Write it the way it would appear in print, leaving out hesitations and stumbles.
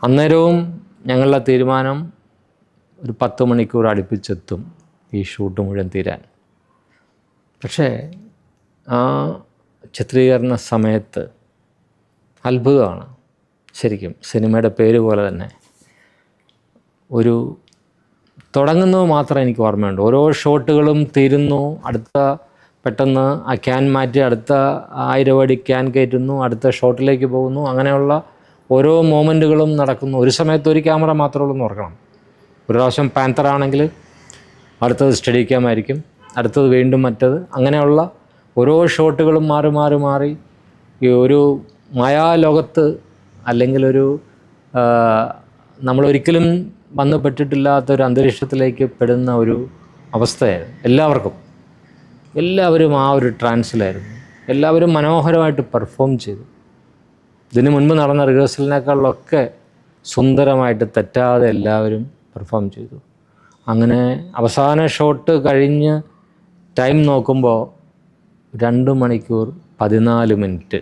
അന്നേരവും ഞങ്ങളുടെ തീരുമാനം ഒരു 10 മണിക്കൂർ അടുപ്പിച്ചെത്തും ഈ ഷൂട്ട് മുഴുവൻ തീരാൻ. പക്ഷേ ആ ചിത്രീകരണ സമയത്ത് അത്ഭുതമാണ് ശരിക്കും. സിനിമയുടെ പേര് പോലെ തന്നെ ഒരു തുടങ്ങുന്നത് മാത്രം എനിക്ക് ഓർമ്മയുണ്ട്. ഓരോ ഷോട്ടുകളും തീരുന്നു, അടുത്ത പെട്ടെന്ന് ആ ക്യാൻ മാറ്റി അടുത്ത 1000 അടി ക്യാൻ കയറ്റുന്നു, അടുത്ത ഷോട്ടിലേക്ക് പോകുന്നു. അങ്ങനെയുള്ള ഓരോ മൊമെൻറ്റുകളും നടക്കുന്നു. ഒരു സമയത്ത് ഒരു ക്യാമറ മാത്രമേ ഉള്ളൂ എന്ന് ഓർക്കണം. ഒരു പ്രാവശ്യം പാന്തർ ആണെങ്കിൽ അടുത്തത് സ്റ്റഡി ക്യാം ആയിരിക്കും, അടുത്തത് വീണ്ടും മറ്റത്. അങ്ങനെയുള്ള ഓരോ ഷോട്ടുകളും മാറി മാറി മാറി ഈ ഒരു മായാലോകത്ത് അല്ലെങ്കിൽ ഒരു നമ്മളൊരിക്കലും ബന്ധപ്പെട്ടിട്ടില്ലാത്തൊരു അന്തരീക്ഷത്തിലേക്ക് പെടുന്ന ഒരു അവസ്ഥയായിരുന്നു എല്ലാവരും ആ ഒരു ട്രാൻസിലായിരുന്നു. എല്ലാവരും മനോഹരമായിട്ട് പെർഫോം ചെയ്തു. ഇതിനു മുൻപ് നടന്ന റിഹേഴ്സലിനേക്കാളൊക്കെ സുന്ദരമായിട്ട് തെറ്റാതെ എല്ലാവരും പെർഫോം ചെയ്തു. അങ്ങനെ അവസാന ഷോട്ട് കഴിഞ്ഞ് ടൈം നോക്കുമ്പോൾ 2 മണിക്കൂർ 14 മിനിറ്റ്